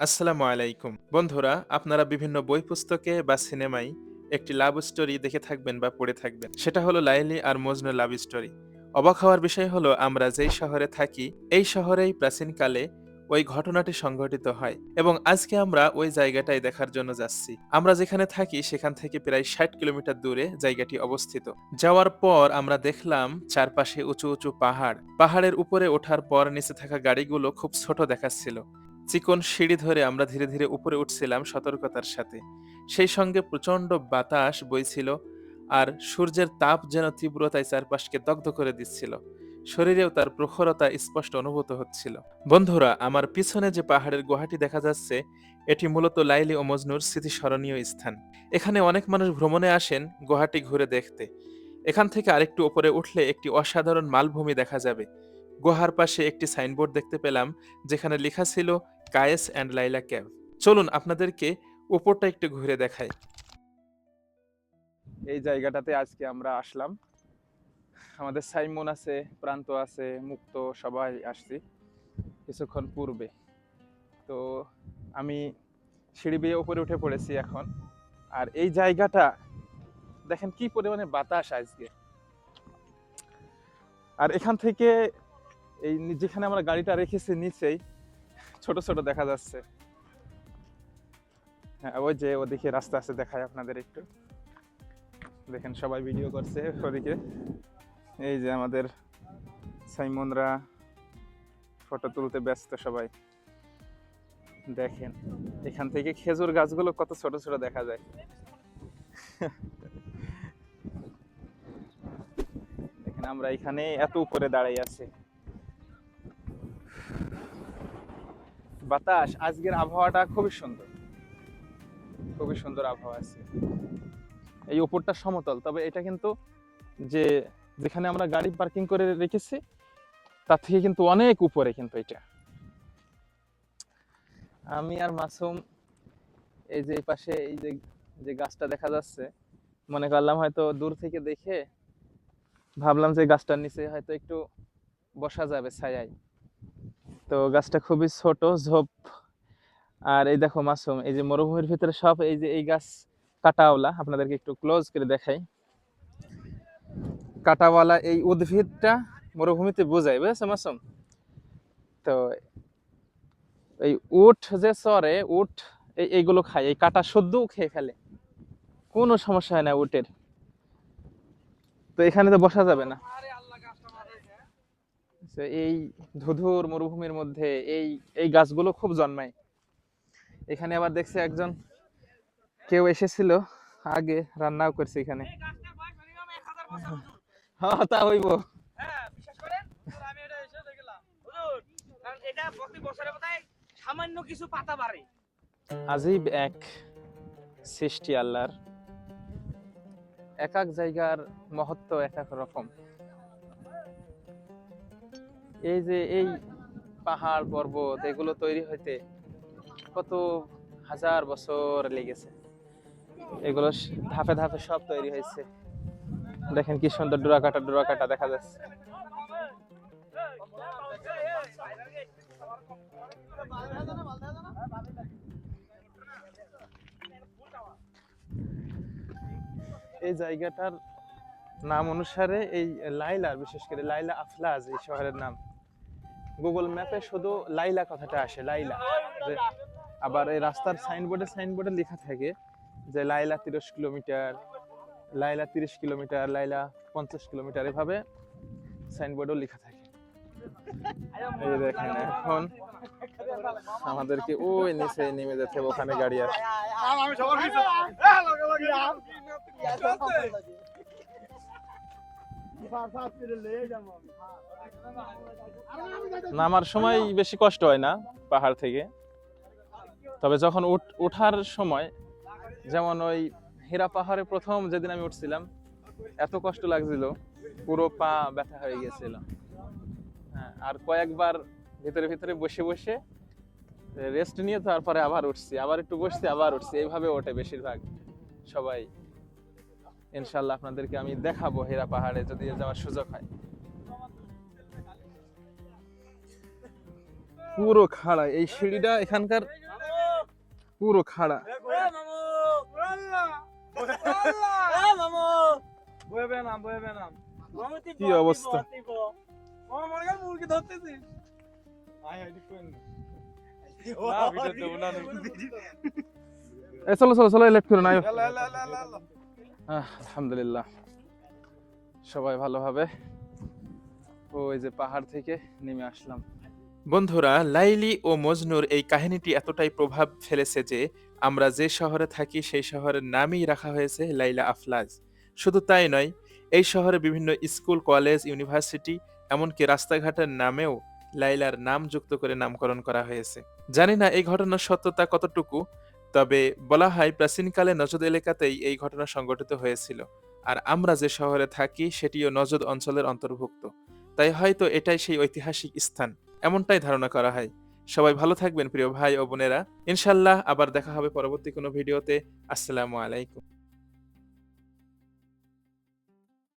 আসসালামু আলাইকুম বন্ধুরা, আপনারা বিভিন্ন বই পুস্তকে বা সিনেমায় একটি লাভ স্টোরি দেখে থাকবেন বা পড়ে থাকবেন। সেটা হলো লাইলি আর মজনু লাভ স্টোরি। অবাক হওয়ার বিষয় হলো, আমরা যেই শহরে থাকি এই শহরেই প্রাচীনকালে ওই ঘটনাটি সংঘটিত হয় এবং আজকে আমরা ওই জায়গাটাই দেখার জন্য যাচ্ছি। আমরা যেখানে থাকি সেখান থেকে প্রায় 60 কিলোমিটার দূরে জায়গাটি অবস্থিত। যাওয়ার পর আমরা দেখলাম চারপাশে উঁচু উঁচু পাহাড়। পাহাড়ের উপরে ওঠার পর নিচে থাকা গাড়িগুলো খুব ছোট দেখাচ্ছিল। চিকন সিঁড়ি ধরে আমরা ধীরে ধীরে উপরে উঠছিলাম সতর্কতার সাথে। সেই সঙ্গে প্রচণ্ড বাতাস বইছিল, আর সূর্যের তাপ যেন তীব্রতায় চারপাশকে দগ্ধ করে দিচ্ছিল। শরীরেও তার প্রখরতা স্পষ্ট অনুভূত হচ্ছিল। বন্ধুরা, আমার পিছনে যে পাহাড়ের গুহাটি দেখা যাচ্ছে, এটি মূলত লাইলি ও মজনুর স্মৃতিস্মরণীয় স্থান। এখানে অনেক মানুষ ভ্রমণে আসেন গুহাটি ঘুরে দেখতে। এখান থেকে আরেকটু উপরে উঠলে একটি অসাধারণ মালভূমি দেখা যাবে। গুহার পাশে একটি সাইনবোর্ড দেখতে পেলাম, যেখানে লেখা ছিল কায়েস অ্যান্ড লাইলা ক্যাভ। চলুন আপনাদেরকে উপরটা একটু ঘুরে দেখাই। এই জায়গাটাতে আজকে আমরা আসলাম। আমাদের সাইমন আছে, প্রান্ত আছে, মুক্ত, সবাই আসছি কিছুক্ষণ পূর্বে। তো আমি সিঁড়ি বেয়ে উপরে উঠে পড়েছি এখন। আর এই জায়গাটা দেখেন কি পরিমাণে বাতাস আজকে। আর এখান থেকে এই যেখানে আমরা গাড়িটা রেখেছি নিচেই ছোট ছোট দেখা যাচ্ছে। হ্যাঁ, ওই যে ওদিকে রাস্তা আছে, দেখায় আপনাদের একটু। দেখেন সবাই ভিডিও করছে ওদিকে। এই যে আমাদের সাইমনরা ফটো তুলতে ব্যস্ত সবাই। দেখেন এখান থেকে খেজুর গাছগুলো কত ছোট ছোট দেখা যায়। দেখেন আমরা এখানে এত উপরে দাঁড়াই আছি। বাতাস, আজকের আবহাওয়াটা খুবই সুন্দর, খুবই সুন্দর আবহাওয়া আছে। এই উপরটা সমতল, তবে এটা কিন্তু যে যেখানে আমরা গাড়ি পার্কিং করে রেখেছি তার থেকে কিন্তু অনেক উপরে কিন্তু এটা। আমি আর মাসুম এই যে পাশে এই যে যে গাছটা দেখা যাচ্ছে, মনে করলাম হয়তো দূর থেকে দেখে ভাবলাম যে গাছটার নিচে হয়তো একটু বসা যাবে ছায়ায়। তো গাছটা খুবই ছোট ঝোপ। আর এই দেখো মাসুম, এই যে মরুভূমির ভিতরে সব এই যে এই গাছ কাটাওয়ালা, আপনাদেরকে একটু ক্লোজ করে দেখাই। কাটাওয়ালা এই উদ্ভিদটা মরুভূমিতে বোঝায়, বুঝেছো মাসুম? তো এই উট যে চরে, উট এইগুলো খায়, এই কাটা সদ্য খেয়ে ফেলে, কোনো সমস্যা হয় না উটের। তো এখানে তো বসা যাবে না। তো এই ধুধুর মরুভূমির মধ্যে এই এই গাছগুলো খুব জন্মায়। এখানে আবার দেখছি একজন কেউ এসেছিল আগে, রান্নাও করছে এখানে। হ্যাঁ তা হইব। সামান্য কিছু পাতা বাড়ে। আজীব এক সৃষ্টি আল্লাহর। এক এক জায়গার মহত্ব এক এক রকম। এই যে এই পাহাড় পর্বত এগুলো তৈরি হইতে কত হাজার বছর লেগেছে। এগুলো ধাপে ধাপে সব তৈরি হয়েছে। দেখেন কি সুন্দর ডোরা কাটা দেখা যাচ্ছে। এই জায়গাটার নাম অনুসারে এই লাইলা, বিশেষ করে লাইলা আফলাজ এই শহরের নাম। গুগল ম্যাপে শুধু লাইলা কথাটা আসে, লাইলা। আবার এই রাস্তার সাইনবোর্ডে লেখা থাকে যে লাইলা 30 কিলোমিটার, লাইলা 30 কিলোমিটার, লাইলা 50 কিলোমিটার, এভাবে সাইনবোর্ডও লেখা থাকে। এই দেখেন এখন আমাদেরকে ওই নিচে নেমে যেতে হবে, ওখানে গাড়ি আছে। নামার সময় বেশি কষ্ট হয় না পাহাড় থেকে, তবে যখন ওঠার সময়, যেমন ওই হীরা পাহাড়ে প্রথম যেদিন আমি উঠছিলাম এত কষ্ট লাগছিল, পুরো পা ব্যথা হয়ে গেছিল। হ্যাঁ, আর কয়েকবার ভিতরে ভিতরে বসে বসে রেস্ট নিয়ে তারপরে আবার উঠছি, আবার একটু বসছি, আবার উঠছি, এইভাবে ওঠে বেশিরভাগ সবাই। ইনশাল্লাহ আপনাদেরকে আমি দেখাবো হীরা পাহাড়ে যদি যাওয়ার সুযোগ হয়। পুরো খাড়া এই সিঁড়িটা এখানকার পুরো খাড়া। কি অবস্থা? চলো চলো চলো, লেট করো না। আলহামদুলিল্লাহ সবাই ভালোভাবে ওই যে পাহাড় থেকে নেমে আসলাম। বন্ধুরা, লাইলি ও মজনুর এই কাহিনীটি এতটাই প্রভাব ফেলেছে যে আমরা যে শহরে থাকি সেই শহরের নামই রাখা হয়েছে লাইলা আফলাজ। শুধু তাই নয়, এই শহরে বিভিন্ন স্কুল, কলেজ, ইউনিভার্সিটি, এমনকি রাস্তাঘাটের নামেও লাইলার নাম যুক্ত করে নামকরণ করা হয়েছে। জানি না এই ঘটনার সত্যতা কতটুকু, তবে বলা হয় প্রাচীনকালে নজদ এলাকাতেই এই ঘটনা সংঘটিত হয়েছিল। আর আমরা যে শহরে থাকি সেটিও নজদ অঞ্চলের অন্তর্ভুক্ত। তাই হয়তো এটাই সেই ঐতিহাসিক স্থান, এমনটাই ধারণা করা হয়। সবাই ভালো থাকবেন প্রিয় ভাই ও বোনেরা। ইনশাল্লাহ আবার দেখা হবে পরবর্তী কোনো ভিডিওতে। আসসালামু আলাইকুম।